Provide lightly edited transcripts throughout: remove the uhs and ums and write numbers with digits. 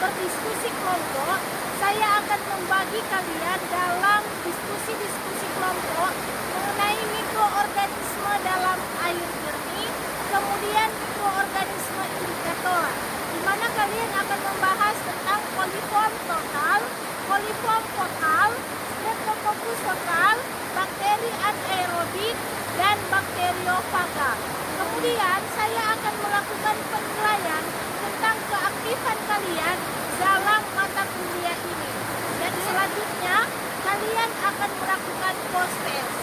berdiskusi kelompok, saya akan membagi kalian dalam diskusi-diskusi kelompok mengenai mikroorganisme dalam air jernih, kemudian mikroorganisme indikator, di mana kalian akan membahas tentang koliform total, koliform vokal, Streptococcus vokal, bakteri anaerobik, dan bakteriofaga. Kemudian saya akan melakukan penilaian tentang keaktifan kalian dalam mata kuliah ini. Dan selanjutnya kalian akan melakukan post test.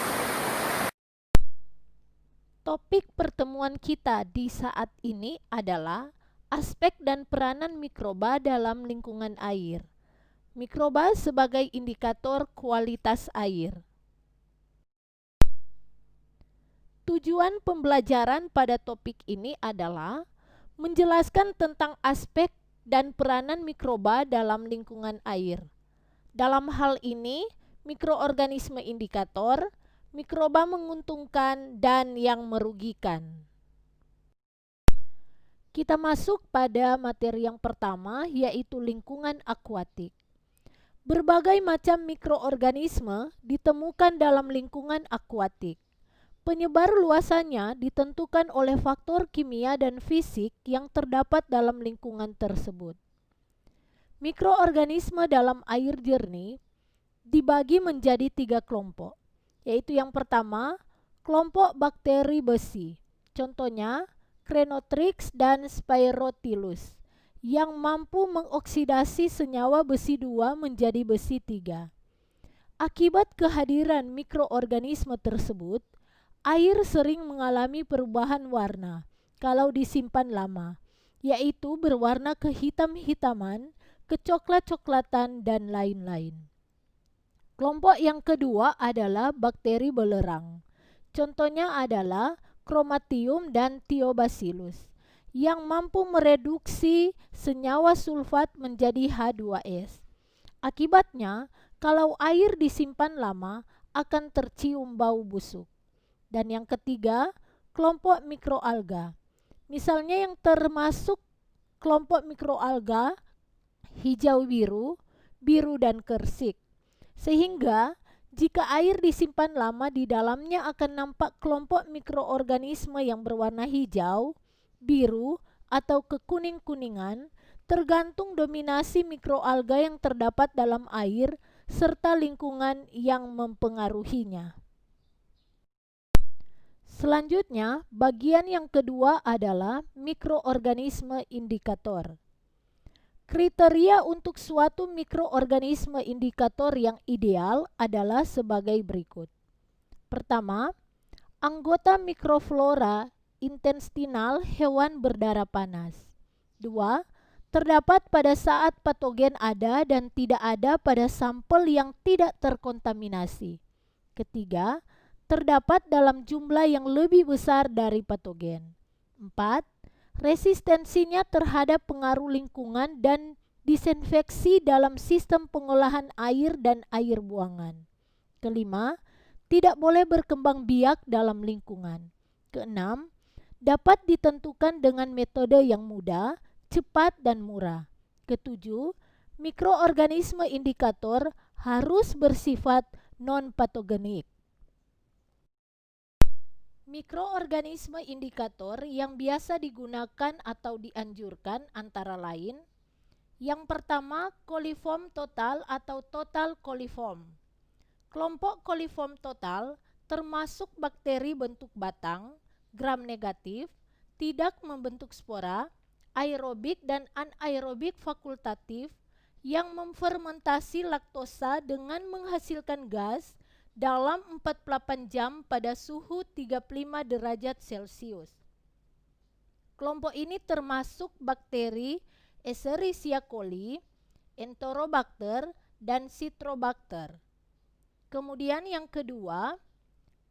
Topik pertemuan kita di saat ini adalah aspek dan peranan mikroba dalam lingkungan air. Mikroba sebagai indikator kualitas air. Tujuan pembelajaran pada topik ini adalah menjelaskan tentang aspek dan peranan mikroba dalam lingkungan air. Dalam hal ini, mikroorganisme indikator, mikroba menguntungkan dan yang merugikan. Kita masuk pada materi yang pertama, yaitu lingkungan akuatik. Berbagai macam mikroorganisme ditemukan dalam lingkungan akuatik. Penyebar luasannya ditentukan oleh faktor kimia dan fisik yang terdapat dalam lingkungan tersebut. Mikroorganisme dalam air jernih dibagi menjadi 3 kelompok, yaitu yang pertama, kelompok bakteri besi. Contohnya, Crenotrix dan Spirotylus, yang mampu mengoksidasi senyawa besi 2 menjadi besi 3. Akibat kehadiran mikroorganisme tersebut, air sering mengalami perubahan warna kalau disimpan lama, yaitu berwarna kehitam-hitaman, kecoklat-coklatan, dan lain-lain. Kelompok yang kedua adalah bakteri belerang. Contohnya adalah Chromatium dan Thiobacillus, yang mampu mereduksi senyawa sulfat menjadi H2S. Akibatnya, kalau air disimpan lama, akan tercium bau busuk. Dan yang ketiga, kelompok mikroalga. Misalnya yang termasuk kelompok mikroalga hijau biru, biru dan kersik. Sehingga jika air disimpan lama di dalamnya akan nampak kelompok mikroorganisme yang berwarna hijau, biru, atau kekuning-kuningan, tergantung dominasi mikroalga yang terdapat dalam air serta lingkungan yang mempengaruhinya. Selanjutnya, bagian yang kedua adalah mikroorganisme indikator. Kriteria untuk suatu mikroorganisme indikator yang ideal adalah sebagai berikut. Pertama, anggota mikroflora intestinal hewan berdarah panas. 2. Terdapat pada saat patogen ada dan tidak ada pada sampel yang tidak terkontaminasi. Ketiga, terdapat dalam jumlah yang lebih besar dari patogen. 4. Resistensinya terhadap pengaruh lingkungan dan disinfeksi dalam sistem pengolahan air dan air buangan. Kelima, tidak boleh berkembang biak dalam lingkungan. Keenam, dapat ditentukan dengan metode yang mudah, cepat, dan murah. Ketujuh, mikroorganisme indikator harus bersifat non-patogenik. Mikroorganisme indikator yang biasa digunakan atau dianjurkan antara lain, yang pertama, koliform total atau total koliform. Kelompok koliform total termasuk bakteri bentuk batang, gram negatif, tidak membentuk spora, aerobik dan anaerobik fakultatif yang memfermentasi laktosa dengan menghasilkan gas dalam 48 jam pada suhu 35 derajat Celcius. Kelompok ini termasuk bakteri Escherichia coli, Enterobacter, dan Citrobacter. Kemudian yang kedua,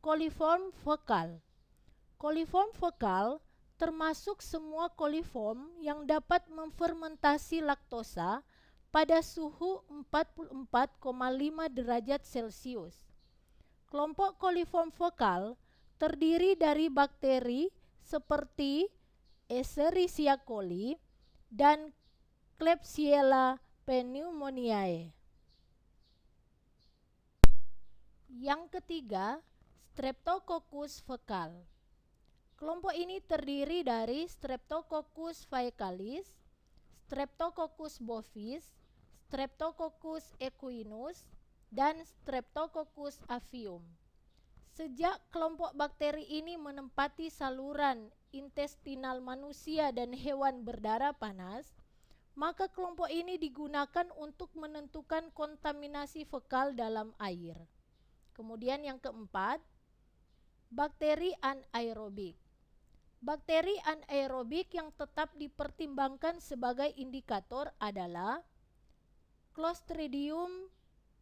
koliform vokal. Koliform vokal termasuk semua koliform yang dapat memfermentasi laktosa pada suhu 44,5 derajat Celcius. Kelompok koliform vokal terdiri dari bakteri seperti Escherichia coli dan Klebsiella pneumoniae. Yang ketiga, Streptococcus faecal. Kelompok ini terdiri dari Streptococcus faecalis, Streptococcus bovis, Streptococcus equinus, dan Streptococcus avium. Sejak kelompok bakteri ini menempati saluran intestinal manusia dan hewan berdarah panas, maka kelompok ini digunakan untuk menentukan kontaminasi fekal dalam air. Kemudian yang keempat, bakteri anaerobik. Bakteri anaerobik yang tetap dipertimbangkan sebagai indikator adalah Clostridium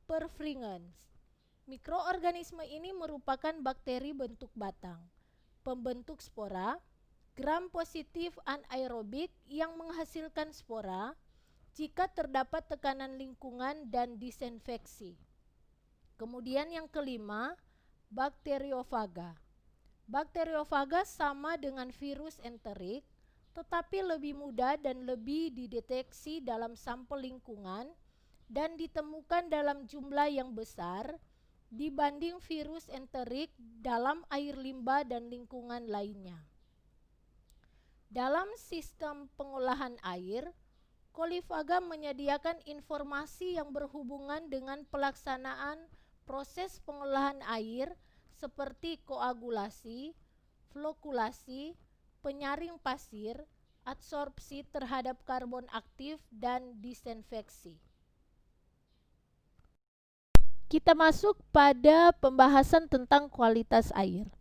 perfringens. Mikroorganisme ini merupakan bakteri bentuk batang, pembentuk spora, gram positif anaerobik yang menghasilkan spora jika terdapat tekanan lingkungan dan disinfeksi. Kemudian yang kelima, bakteriofaga. Bakteriofaga sama dengan virus enterik, tetapi lebih mudah dan lebih dideteksi dalam sampel lingkungan dan ditemukan dalam jumlah yang besar dibanding virus enterik dalam air limbah dan lingkungan lainnya. Dalam sistem pengolahan air, Colifaga menyediakan informasi yang berhubungan dengan pelaksanaan proses pengolahan air seperti koagulasi, flokulasi, penyaring pasir, adsorpsi terhadap karbon aktif, dan disinfeksi. Kita masuk pada pembahasan tentang kualitas air.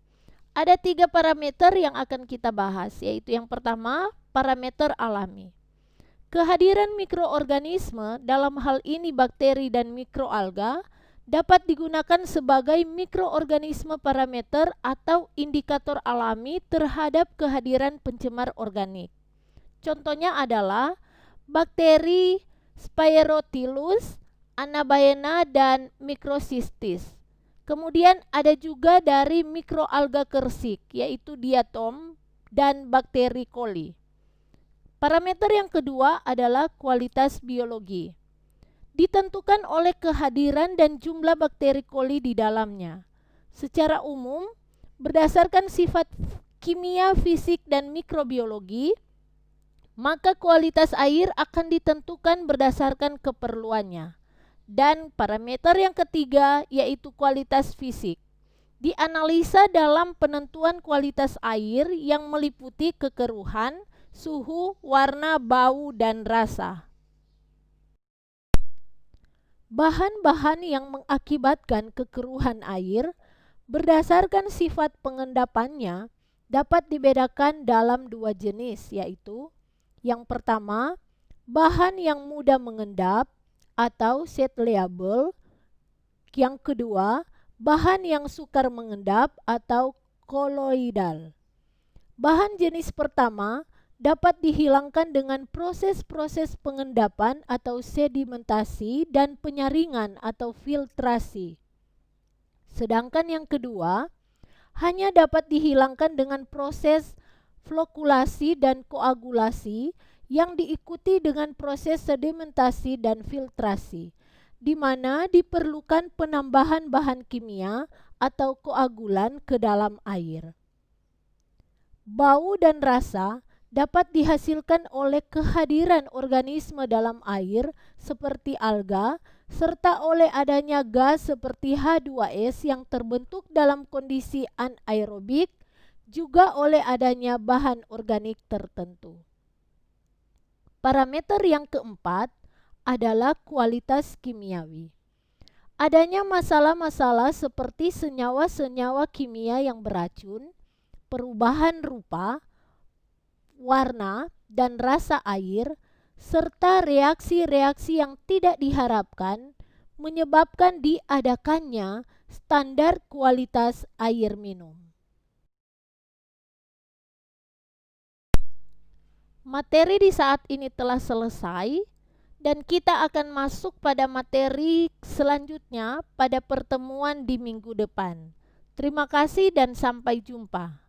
Ada 3 parameter yang akan kita bahas, yaitu yang pertama, parameter alami. Kehadiran mikroorganisme, dalam hal ini bakteri dan mikroalga, dapat digunakan sebagai mikroorganisme parameter atau indikator alami terhadap kehadiran pencemar organik. Contohnya adalah bakteri Spirotilus, Anabaena, dan Microcystis. Kemudian ada juga dari mikroalga kersik, yaitu diatom dan bakteri coli. Parameter yang kedua adalah kualitas biologi. Ditentukan oleh kehadiran dan jumlah bakteri coli di dalamnya. Secara umum, berdasarkan sifat kimia, fisik, dan mikrobiologi, maka kualitas air akan ditentukan berdasarkan keperluannya. Dan parameter yang ketiga yaitu kualitas fisik. Dianalisa dalam penentuan kualitas air yang meliputi kekeruhan, suhu, warna, bau, dan rasa. Bahan-bahan yang mengakibatkan kekeruhan air berdasarkan sifat pengendapannya dapat dibedakan dalam 2 jenis, yaitu yang pertama, bahan yang mudah mengendap atau settleable. Yang kedua, bahan yang sukar mengendap atau koloidal. Bahan jenis pertama dapat dihilangkan dengan proses-proses pengendapan atau sedimentasi dan penyaringan atau filtrasi. Sedangkan yang kedua hanya dapat dihilangkan dengan proses flokulasi dan koagulasi yang diikuti dengan proses sedimentasi dan filtrasi, di mana diperlukan penambahan bahan kimia atau koagulan ke dalam air. Bau dan rasa dapat dihasilkan oleh kehadiran organisme dalam air seperti alga, serta oleh adanya gas seperti H2S yang terbentuk dalam kondisi anaerobik, juga oleh adanya bahan organik tertentu. Parameter yang keempat adalah kualitas kimiawi. Adanya masalah-masalah seperti senyawa-senyawa kimia yang beracun, perubahan rupa, warna, dan rasa air, serta reaksi-reaksi yang tidak diharapkan menyebabkan diadakannya standar kualitas air minum. Materi di saat ini telah selesai dan kita akan masuk pada materi selanjutnya pada pertemuan di minggu depan. Terima kasih dan sampai jumpa.